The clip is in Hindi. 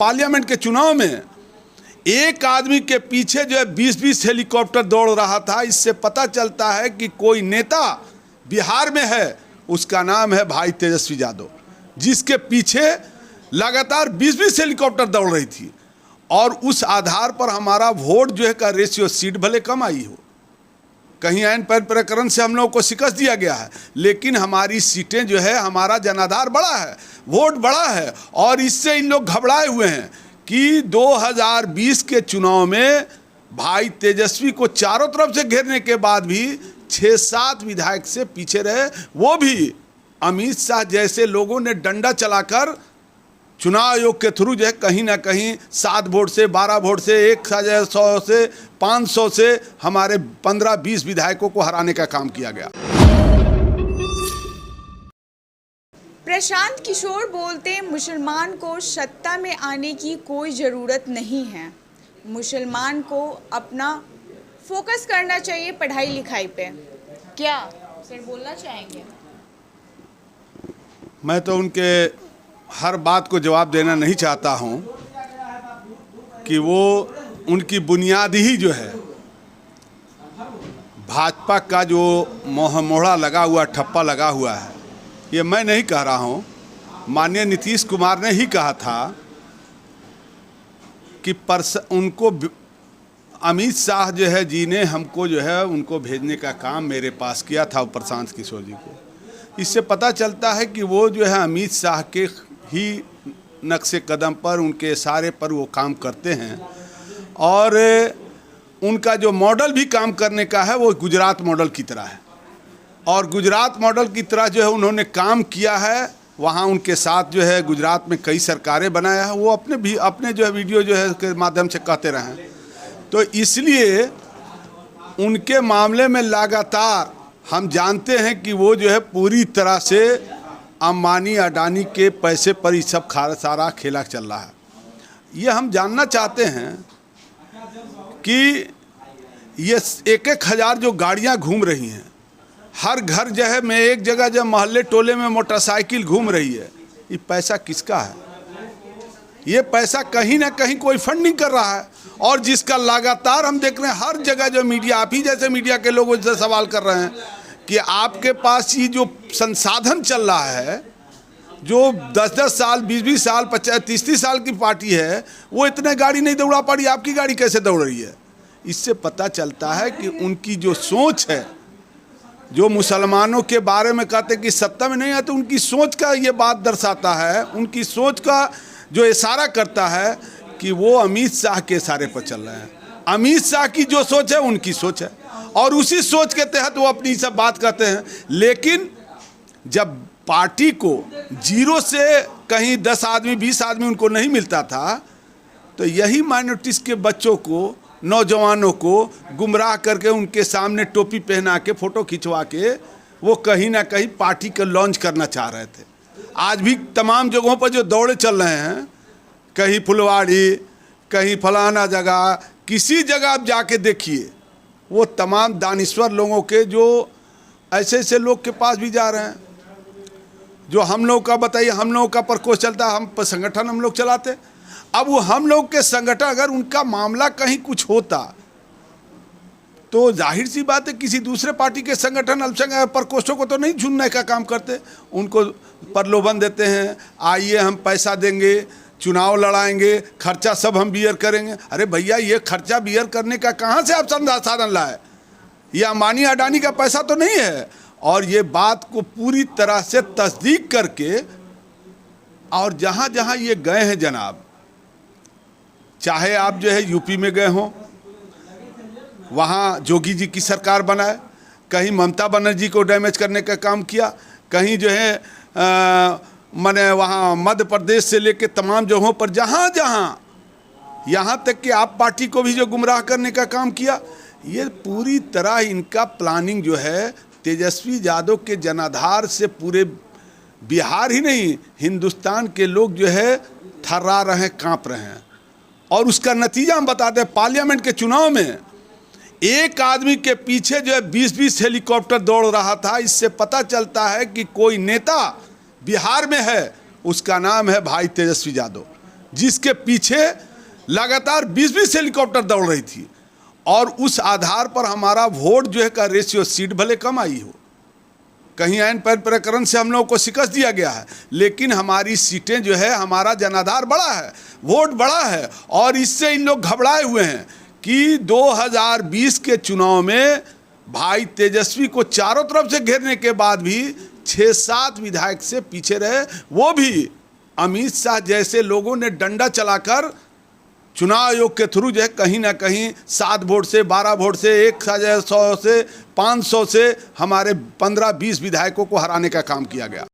पार्लियामेंट के चुनाव में एक आदमी के पीछे जो है 20-20 हेलीकॉप्टर दौड़ रहा था। इससे पता चलता है कि कोई नेता बिहार में है, उसका नाम है भाई तेजस्वी यादव, जिसके पीछे लगातार 20-20 हेलीकॉप्टर दौड़ रही थी। और उस आधार पर हमारा वोट जो है का रेशियो, सीट भले कम आई हो, कहीं ऐन पैन प्रकरण से हम लोगों को शिकस्त दिया गया है, लेकिन हमारी सीटें जो है, हमारा जनाधार बड़ा है, वोट बड़ा है। और इससे इन लोग घबराए हुए हैं कि 2020 के चुनाव में भाई तेजस्वी को चारों तरफ से घेरने के बाद भी 6-7 विधायक से पीछे रहे, वो भी अमित शाह जैसे लोगों ने डंडा चलाकर चुनाव आयोग के थ्रू जो है कहीं ना कहीं 7 वोट से, 12 वोट से, 100 से, 500 से हमारे 15-20 विधायकों को हराने का काम किया गया। प्रशांत किशोर बोलते मुसलमान को सत्ता में आने की कोई ज़रूरत नहीं है, मुसलमान को अपना फोकस करना चाहिए पढ़ाई लिखाई पे। क्या सर बोलना चाहेंगे? मैं तो उनके हर बात को जवाब देना नहीं चाहता हूं कि वो उनकी बुनियाद ही जो है भाजपा का जो मोहरा लगा हुआ, ठप्पा लगा हुआ है, ये मैं नहीं कह रहा हूं। माननीय नीतीश कुमार ने ही कहा था कि उनको अमित शाह जो है जी ने हमको जो है उनको भेजने का काम मेरे पास किया था, प्रशांत किशोर जी को। इससे पता चलता है कि वो जो है अमित शाह के ही नक्शे कदम पर, उनके इशारे पर वो काम करते हैं। और उनका जो मॉडल भी काम करने का है वो गुजरात मॉडल की तरह है, और गुजरात मॉडल की तरह जो है उन्होंने काम किया है। वहाँ उनके साथ जो है गुजरात में कई सरकारें बनाया है, वो अपने जो है वीडियो जो है के माध्यम से कहते रहें। तो इसलिए उनके मामले में लगातार हम जानते हैं कि वो जो है पूरी तरह से अंबानी अडानी के पैसे पर ही सब सारा खेला चल रहा है। ये हम जानना चाहते हैं कि ये 1-1 हज़ार जो गाड़ियां घूम रही हैं, हर घर जो है में एक जगह जब मोहल्ले टोले में मोटरसाइकिल घूम रही है, ये पैसा किसका है? ये पैसा कहीं ना कहीं कोई फंडिंग कर रहा है। और जिसका लगातार हम देख रहे हैं हर जगह जो मीडिया, आप ही जैसे मीडिया के लोगों से सवाल कर रहे हैं कि आपके पास ये जो संसाधन चल रहा है, जो 10-10 साल, 20-20 साल, 25-30 साल की पार्टी है, वो इतने गाड़ी नहीं दौड़ा पा रही, आपकी गाड़ी कैसे दौड़ रही है? इससे पता चलता है कि उनकी जो सोच है, जो मुसलमानों के बारे में कहते कि सत्ता में नहीं आते, उनकी सोच का ये बात दर्शाता है, उनकी सोच का जो इशारा करता है कि वो अमित शाह के इशारे पर चल रहे हैं। अमित शाह की जो सोच है उनकी सोच है, और उसी सोच के तहत वो अपनी सब बात करते हैं। लेकिन जब पार्टी को जीरो से कहीं 10 आदमी, 20 आदमी उनको नहीं मिलता था, तो यही माइनॉरिटीज के बच्चों को, नौजवानों को गुमराह करके उनके सामने टोपी पहना के, फोटो खिंचवा के वो कहीं ना कहीं पार्टी को लॉन्च करना चाह रहे थे। आज भी तमाम जगहों पर जो दौड़े चल रहे हैं, कहीं फुलवाड़ी, कहीं फलाना जगह, किसी जगह आप जाके देखिए, वो तमाम दानिश्वर लोगों के जो ऐसे ऐसे लोग के पास भी जा रहे हैं। जो हम लोग का बताइए, हम लोगों का प्रकोष्ठ चलता है, हम संगठन हम लोग चलाते। अब वो हम लोग के संगठन, अगर उनका मामला कहीं कुछ होता तो जाहिर सी बात है किसी दूसरे पार्टी के संगठन अल्पसंख्यक प्रकोष्ठों को तो नहीं चुनने का काम करते, उनको प्रलोभन देते हैं, आइए हम पैसा देंगे, चुनाव लड़ाएंगे, खर्चा सब हम बियर करेंगे। अरे भैया, ये खर्चा बियर करने का कहाँ से आप साधन लाए? ये अंबानी अडानी का पैसा तो नहीं है। और ये बात को पूरी तरह से तस्दीक करके, और जहाँ जहाँ ये गए हैं जनाब, चाहे आप जो है यूपी में गए हों, वहाँ जोगी जी की सरकार बनाए, कहीं ममता बनर्जी को डैमेज करने का काम किया, कहीं जो है मैंने वहाँ मध्य प्रदेश से लेके तमाम जगहों पर जहाँ जहाँ, यहाँ तक कि आप पार्टी को भी जो गुमराह करने का काम किया। ये पूरी तरह इनका प्लानिंग जो है तेजस्वी यादव के जनाधार से पूरे बिहार ही नहीं, हिंदुस्तान के लोग जो है थर्रा रहे हैं, काँप रहे हैं। और उसका नतीजा हम बताते हैं, पार्लियामेंट के चुनाव में एक आदमी के पीछे जो है 20-20 हेलीकॉप्टर दौड़ रहा था। इससे पता चलता है कि कोई नेता बिहार में है, उसका नाम है भाई तेजस्वी यादव, जिसके पीछे लगातार 20-20 हेलीकॉप्टर दौड़ रही थी, और उस आधार पर हमारा वोट जो है का रेशियो, सीट भले कम आई हो, कहीं ऐन प्रकरण से हम लोगों को शिकस्त दिया गया है, लेकिन हमारी सीटें जो है, हमारा जनाधार बड़ा है, वोट बड़ा है, और इससे इन लोग घबराए हुए हैं कि 2020 के चुनाव में भाई तेजस्वी को चारों तरफ से घेरने के बाद भी 6-7 विधायक से पीछे रहे, वो भी अमित शाह जैसे लोगों ने डंडा चलाकर चुनाव आयोग के थ्रू जो है कहीं ना कहीं 7 वोट से, 12 वोट से, 100 से, 500 से हमारे 15-20 विधायकों को हराने का काम किया गया।